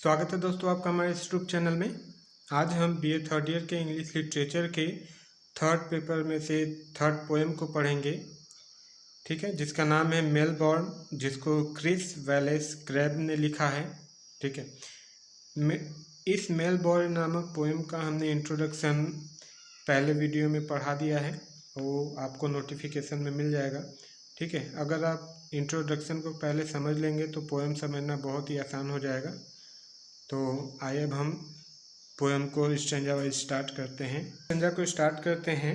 स्वागत है दोस्तों आपका हमारे इस यूट्यूब चैनल में। आज हम बीए थर्ड ईयर के इंग्लिश लिटरेचर के थर्ड पेपर में से थर्ड पोएम को पढ़ेंगे। ठीक है, जिसका नाम है मेलबॉर्न, जिसको क्रिस वैलेस क्रैब ने लिखा है। ठीक है, इस मेलबॉर्न नामक पोएम का हमने इंट्रोडक्शन पहले वीडियो में पढ़ा दिया है, वो आपको नोटिफिकेशन में मिल जाएगा। ठीक है, अगर आप इंट्रोडक्शन को पहले समझ लेंगे तो पोएम समझना बहुत ही आसान हो जाएगा। तो आइए अब हम पोएम को स्टैंजा वाइज स्टार्ट करते हैं। स्टैंजा को स्टार्ट करते हैं।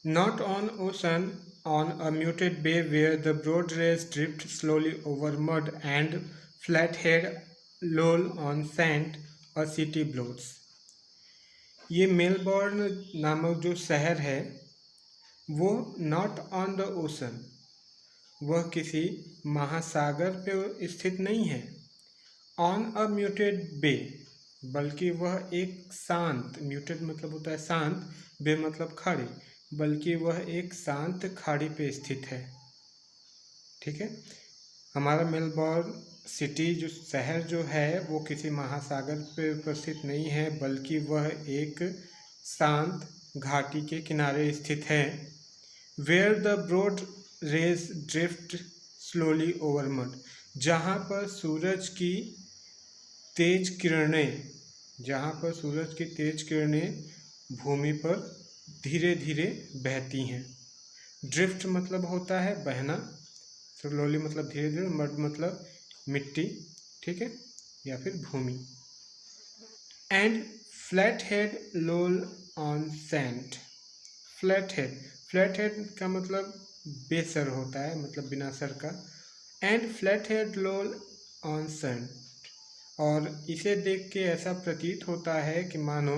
Not on ocean on a muted bay where the broad rays drift slowly over mud and flat head loll on sand a city bloats. ये मेलबॉर्न नामक जो शहर है वो नॉट ऑन द ओशन, वह किसी महासागर पे स्थित नहीं है। ऑन अ म्यूटेड बे, बल्कि वह एक शांत, म्यूटेड मतलब होता है शांत, बे मतलब खाड़ी, बल्कि वह एक शांत खाड़ी पे स्थित है। ठीक है, हमारा मेलबॉर्न सिटी जो शहर जो है वो किसी महासागर पे उपस्थित नहीं है, बल्कि वह एक शांत घाटी के किनारे स्थित है। Where the broad rays drift slowly over mud, जहाँ पर सूरज की तेज किरणें, जहाँ पर सूरज की तेज किरणें भूमि पर धीरे धीरे बहती हैं। ड्रिफ्ट मतलब होता है बहना, स्लोली मतलब धीरे धीरे, मड मतलब मिट्टी, ठीक है, या फिर भूमि। And flat head loll on sand. Flat head का मतलब बेसर होता है, मतलब बिना सर का। And flat head loll on sand, और इसे देख के ऐसा प्रतीत होता है कि मानो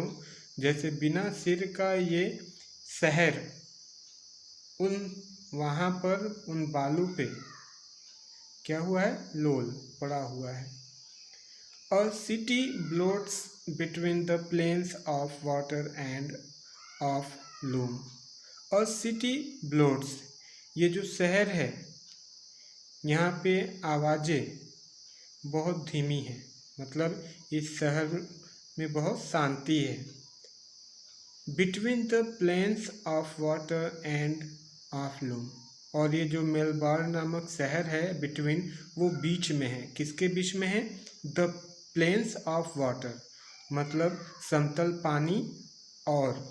जैसे बिना सिर का ये शहर उन वहाँ पर उन बालू पे क्या हुआ है, लोल पड़ा हुआ है। A city bloats between the plains of water and of loom. A city bloats, ये जो शहर है यहाँ पे आवाज़ें बहुत धीमी हैं, मतलब इस शहर में बहुत शांति है। Between the plains of water and of loom, और ये जो मेलबॉर्न नामक शहर है, बिटवीन वो बीच में है। किसके बीच में है? द प्लेन्स ऑफ वाटर मतलब समतल पानी और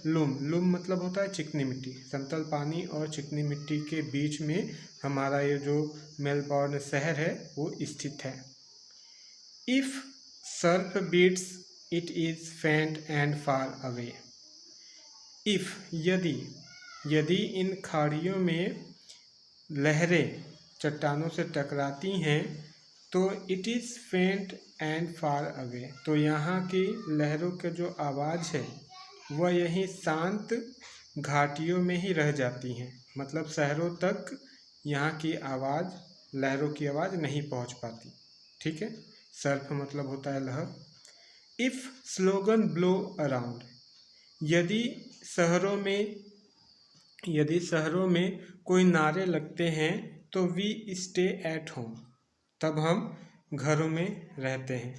लूम मतलब होता है चिकनी मिट्टी। समतल पानी और चिकनी मिट्टी के बीच में हमारा ये जो मेलबॉर्न शहर है वो स्थित है। If surf beats it is faint and far away. If यदि इन खाड़ियों में लहरें चट्टानों से टकराती हैं तो इट इज़ फेंट एंड फार अवे, तो यहाँ की लहरों के जो आवाज़ है वह यहीं शांत घाटियों में ही रह जाती हैं, मतलब शहरों तक यहाँ की आवाज़, लहरों की आवाज़ नहीं पहुँच पाती। ठीक है, सर्फ मतलब होता है लहर। इफ़ स्लोगन ब्लो अराउंड, यदि शहरों में कोई नारे लगते हैं तो वी स्टे एट होम, तब हम घरों में रहते हैं।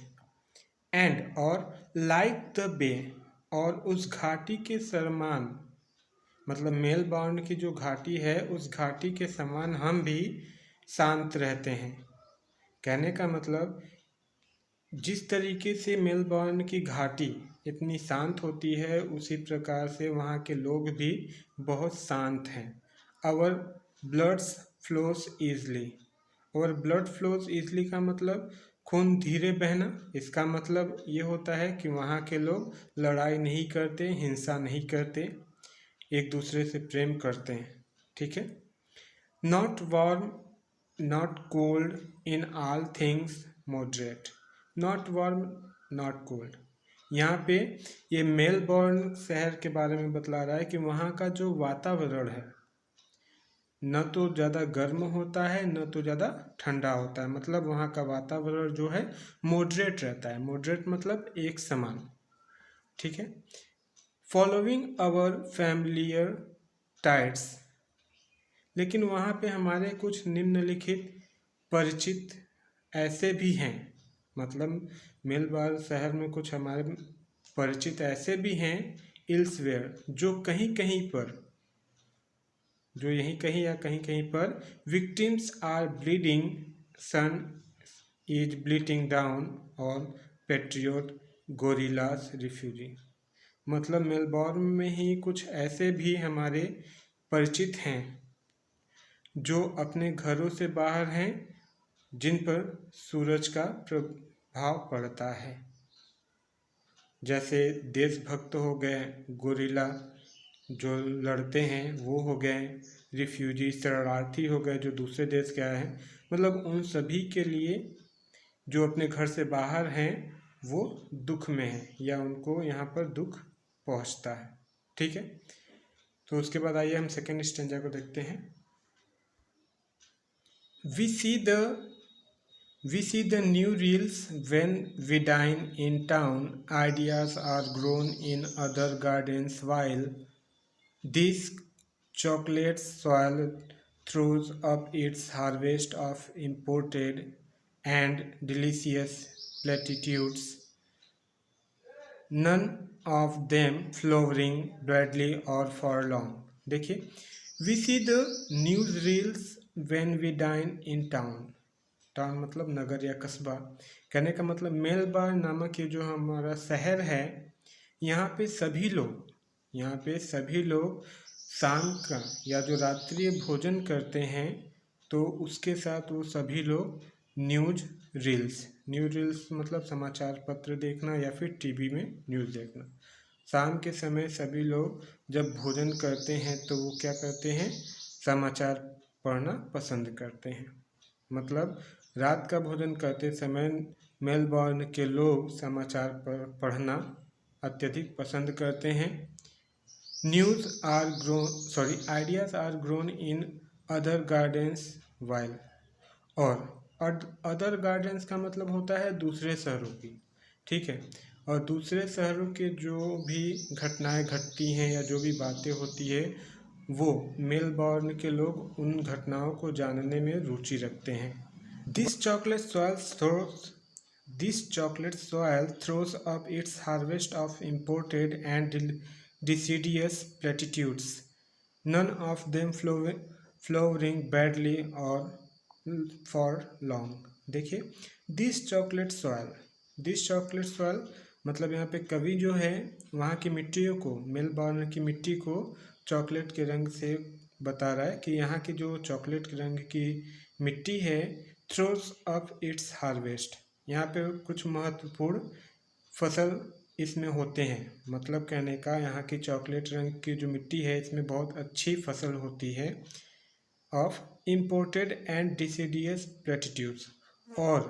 एंड और लाइक द बे, और उस घाटी के समान, मतलब मेलबॉर्न की जो घाटी है उस घाटी के समान हम भी शांत रहते हैं। कहने का मतलब जिस तरीके से मेलबॉर्न की घाटी इतनी शांत होती है उसी प्रकार से वहाँ के लोग भी बहुत शांत हैं। आवर ब्लड्स फ्लोस ईजली, और ब्लड फ्लोज ईजली का मतलब खून धीरे बहना। इसका मतलब ये होता है कि वहाँ के लोग लड़ाई नहीं करते, हिंसा नहीं करते, एक दूसरे से प्रेम करते हैं। ठीक है, not warm not cold in all things moderate. Not warm not cold, यहाँ पे ये मेलबॉर्न शहर के बारे में बतला रहा है कि वहाँ का जो वातावरण है न तो ज़्यादा गर्म होता है न तो ज़्यादा ठंडा होता है, मतलब वहाँ का वातावरण जो है मॉडरेट रहता है। मॉडरेट मतलब एक समान। ठीक है, फॉलोइंग आवर फैमिलियर टाइड्स, लेकिन वहाँ पे हमारे कुछ निम्नलिखित परिचित ऐसे भी हैं, मतलब मेलबर्न शहर में कुछ हमारे परिचित ऐसे भी हैं इल्सवेयर, जो कहीं कहीं पर, जो यहीं कहीं या कहीं कहीं पर victims are bleeding, sun is bleeding down और पेट्रियोट गोरिल्लास रिफ्यूजी। मतलब मेलबॉर्न में ही कुछ ऐसे भी हमारे परिचित हैं जो अपने घरों से बाहर हैं, जिन पर सूरज का प्रभाव पड़ता है। जैसे देशभक्त हो गए, गोरिल्ला जो लड़ते हैं वो हो गए, रिफ्यूजी शरणार्थी हो गए जो दूसरे देश के आए हैं। मतलब उन सभी के लिए जो अपने घर से बाहर हैं वो दुख में हैं या उनको यहाँ पर दुख पहुँचता है। ठीक है, तो उसके बाद आइए हम सेकेंड स्टेंजा को देखते हैं। We see the new reels when we dine in town. Ideas are grown in other gardens while this chocolate soil throws up its harvest of imported and delicious platitudes, none of them flowering badly or for long. देखिए, we see the news reels when we dine in town. Town मतलब नगर या कस्बा। कहने का मतलब Melbourne नामक ये जो हमारा शहर है, यहाँ पे सभी लोग शाम का या जो रात्रि भोजन करते हैं तो उसके साथ वो सभी लोग न्यूज़ रील्स मतलब समाचार पत्र देखना या फिर टीवी में न्यूज़ देखना। शाम के समय सभी लोग जब भोजन करते हैं तो वो क्या करते हैं, समाचार पढ़ना पसंद करते हैं। मतलब रात का भोजन करते समय मेलबर्न के लोग समाचार पढ़ना अत्यधिक पसंद करते हैं। Ideas are grown in other gardens while, और अदर गार्डन्स का मतलब होता है दूसरे शहरों की। ठीक है, और दूसरे शहरों के जो भी घटनाएं घटती हैं या जो भी बातें होती है वो मेलबर्न के लोग उन घटनाओं को जानने में रुचि रखते हैं। This chocolate soil throws up its harvest of imported and deciduous platitudes, none of them flowering badly or for long. देखिए, this chocolate soil मतलब यहाँ पे कवि जो है वहाँ की मिट्टियों को, मेलबर्न की मिट्टी को चॉकलेट के रंग से बता रहा है कि यहाँ की जो चॉकलेट के रंग की मिट्टी है थ्रोस अप इट्स हार्वेस्ट, यहाँ पे कुछ महत्वपूर्ण फसल इसमें होते हैं। मतलब कहने का यहाँ की चॉकलेट रंग की जो मिट्टी है इसमें बहुत अच्छी फसल होती है। ऑफ इम्पोर्टेड एंड डिसीडियस प्लेटिट्यूड्स, और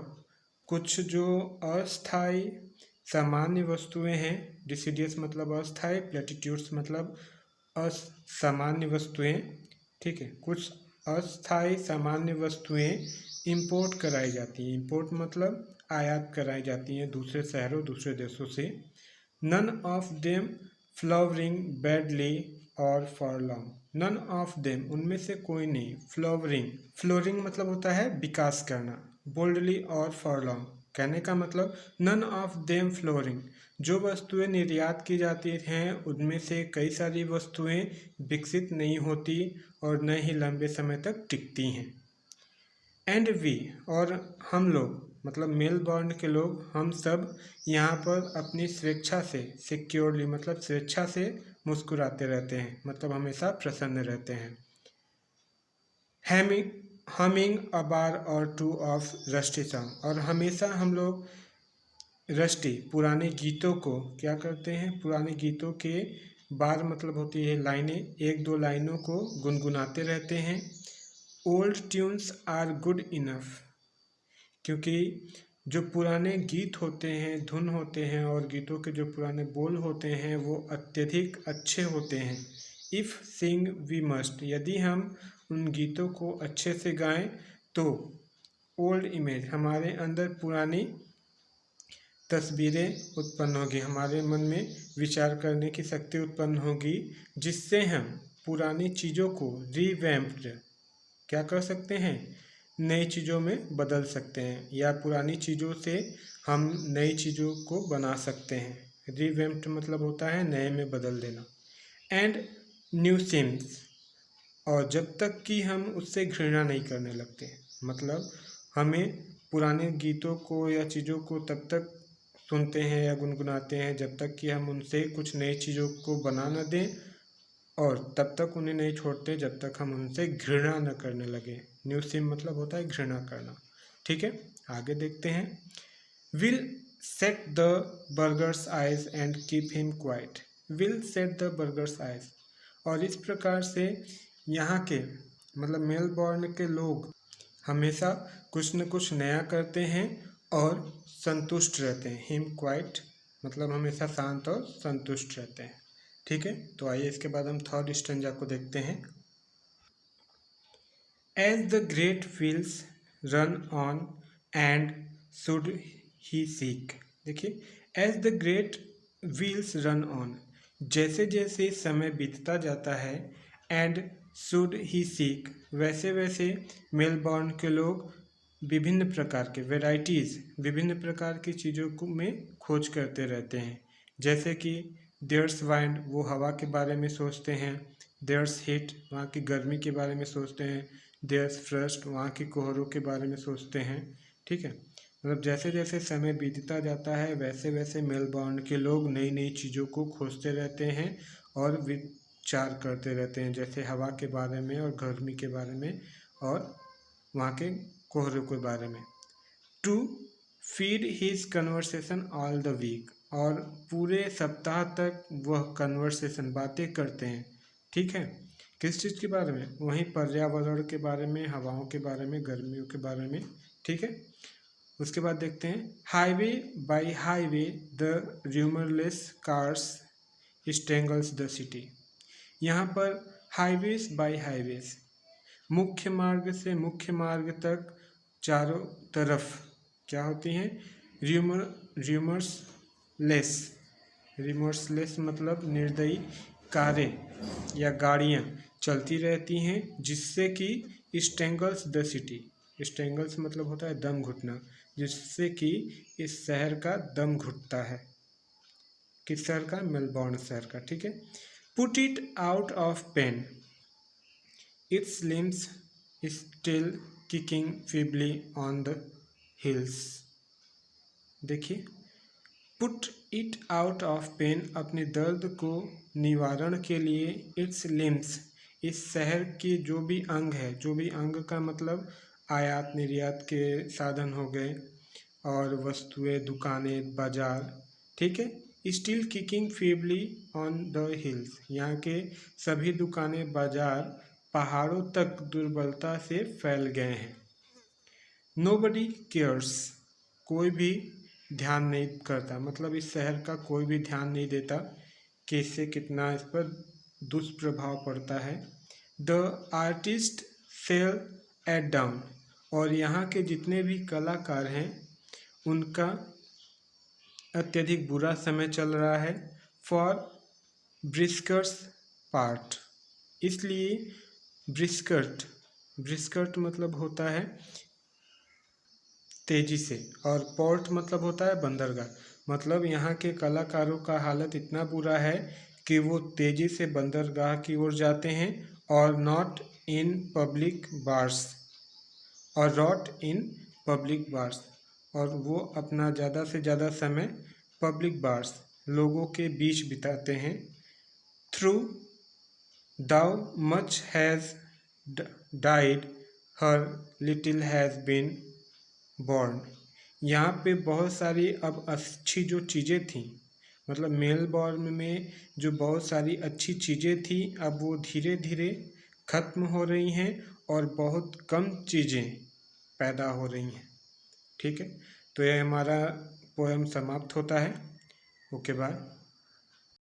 कुछ जो अस्थाई सामान्य वस्तुएं हैं, डिसीडियस मतलब अस्थाई, प्लेटिट्यूड्स मतलब असामान्य वस्तुएं। ठीक है, कुछ अस्थाई सामान्य वस्तुएं इंपोर्ट कराई जाती हैं। इंपोर्ट मतलब आयात कराई जाती हैं दूसरे शहरों दूसरे देशों से। None of them flowering badly or for long, none of them उनमें से कोई नहीं, फ्लोरिंग मतलब होता है विकास करना, बोल्डली और फॉर लॉन्ग कहने का मतलब नन ऑफ देम फ्लोरिंग, जो वस्तुएं निर्यात की जाती हैं उनमें से कई सारी वस्तुएं विकसित नहीं होती और न ही लंबे समय तक टिकती हैं। एंड वी, और हम लोग मतलब मेलबर्न के लोग, हम सब यहाँ पर अपनी स्वेच्छा से, सिक्योरली मतलब स्वेच्छा से मुस्कुराते रहते हैं, मतलब हमेशा प्रसन्न रहते हैं। हमिंग अ बार और टू ऑफ रस्टी सॉन्ग, और हमेशा हम लोग रस्टी पुराने गीतों को क्या करते हैं, पुराने गीतों के बार मतलब होती है लाइनें, एक दो लाइनों को गुनगुनाते रहते हैं। Old tunes are good enough, क्योंकि जो पुराने गीत होते हैं, धुन होते हैं और गीतों के जो पुराने बोल होते हैं वो अत्यधिक अच्छे होते हैं। इफ़ सिंग वी मस्ट, यदि हम उन गीतों को अच्छे से गाएं तो ओल्ड इमेज, हमारे अंदर पुरानी तस्वीरें उत्पन्न होगी, हमारे मन में विचार करने की शक्ति उत्पन्न होगी, जिससे हम पुरानी चीज़ों को रिवैम्प्ड क्या कर सकते हैं, नई चीज़ों में बदल सकते हैं, या पुरानी चीज़ों से हम नई चीज़ों को बना सकते हैं। रिवैम्प्ड मतलब होता है नए में बदल देना। एंड न्यू सिम्स, और जब तक कि हम उससे घृणा नहीं करने लगते, मतलब हमें पुराने गीतों को या चीज़ों को तब तक सुनते हैं या गुनगुनाते हैं जब तक कि हम उनसे कुछ नई चीज़ों को बना न दें, और तब तक उन्हें नहीं छोड़ते जब तक हम उनसे घृणा न करने लगे। न्यू सिम मतलब होता है घृणा करना। ठीक है, आगे देखते हैं। Will set the burgers eyes and keep him quite. Will set the burgers eyes, और इस प्रकार से यहाँ के मतलब मेलबॉर्न के लोग हमेशा कुछ न कुछ नया करते हैं और संतुष्ट रहते हैं। हिम क्वाइट मतलब हमेशा शांत और संतुष्ट रहते हैं। ठीक है, तो आइए इसके बाद हम थर्ड स्टेंजा को देखते हैं। As the great wheels run on and should he seek. देखिए, as the great wheels run on, जैसे जैसे समय बीतता जाता है, एंड शुड ही सीक, वैसे वैसे मेलबॉर्न के लोग विभिन्न प्रकार के वेराइटीज़, विभिन्न प्रकार की चीज़ों को में खोज करते रहते हैं। जैसे कि देयर्स वाइंड, वो हवा के बारे में सोचते हैं। देयर्स हीट, वहाँ की गर्मी के बारे में सोचते हैं। देयर्स फ्रस्ट, वहाँ की कोहरों के बारे में सोचते हैं। ठीक है, मतलब जैसे जैसे समय बीतता जाता है वैसे वैसे मेलबॉर्न के लोग नई नई चीज़ों को खोजते रहते हैं और विचार करते रहते हैं, जैसे हवा के बारे में और गर्मी के बारे में और वहाँ के कोहरों के बारे में। To feed his conversation all the week, और पूरे सप्ताह तक वह कन्वर्सेशन बातें करते हैं। ठीक है, किस चीज़ के बारे में? वहीं पर्यावरण के बारे में, हवाओं के बारे में, गर्मियों के बारे में। ठीक है, उसके बाद देखते हैं। Highway by highway the rumourless cars strangles the city. यहाँ पर हाईवेज बाय हाईवेज, मुख्य मार्ग से मुख्य मार्ग तक चारों तरफ क्या होती हैं? रिमर्सलेस मतलब निर्दयी कारें या गाड़ियाँ चलती रहती हैं, जिससे कि स्ट्रेंगल्स द सिटी, स्ट्रेंगल्स मतलब होता है दम घुटना, जिससे कि इस शहर का दम घुटता है। किस शहर का? मेलबॉर्न शहर का। ठीक है, put it out of pain, its limbs still kicking feebly on the hills. देखिए, put it out of pain, अपने दर्द को निवारण के लिए, इट्स लिम्स, इस शहर के जो भी अंग है, जो भी अंग का मतलब आयात निर्यात के साधन हो गए और वस्तुएं, दुकानें, बाजार। ठीक है, still kicking feebly on the hills, यहाँ के सभी दुकानें, बाजार पहाड़ों तक दुर्बलता से फैल गए हैं। नोबडी केयर्स, कोई भी ध्यान नहीं करता, मतलब इस शहर का कोई भी ध्यान नहीं देता कि इससे कितना इस पर दुष्प्रभाव पड़ता है। The artist fell at down, और यहाँ के जितने भी कलाकार हैं उनका अत्यधिक बुरा समय चल रहा है। फॉर ब्रिस्कर्स पार्ट, इसलिए ब्रिस्कर्ट मतलब होता है तेजी से, और पोर्ट मतलब होता है बंदरगाह। मतलब यहाँ के कलाकारों का हालत इतना बुरा है कि वो तेजी से बंदरगाह की ओर जाते हैं, और नॉट इन पब्लिक बार्स, और रॉट इन पब्लिक बार्स, और वो अपना ज़्यादा से ज़्यादा समय पब्लिक बार्स, लोगों के बीच बिताते हैं। Through though much has died, her little has been born. यहाँ पे बहुत सारी अब अच्छी जो चीज़ें थीं, मतलब मेलबॉर्न में जो बहुत सारी अच्छी चीज़ें थी, अब वो धीरे धीरे ख़त्म हो रही हैं और बहुत कम चीज़ें पैदा हो रही हैं। ठीक है, तो यह हमारा पोएम समाप्त होता है। Okay, bye.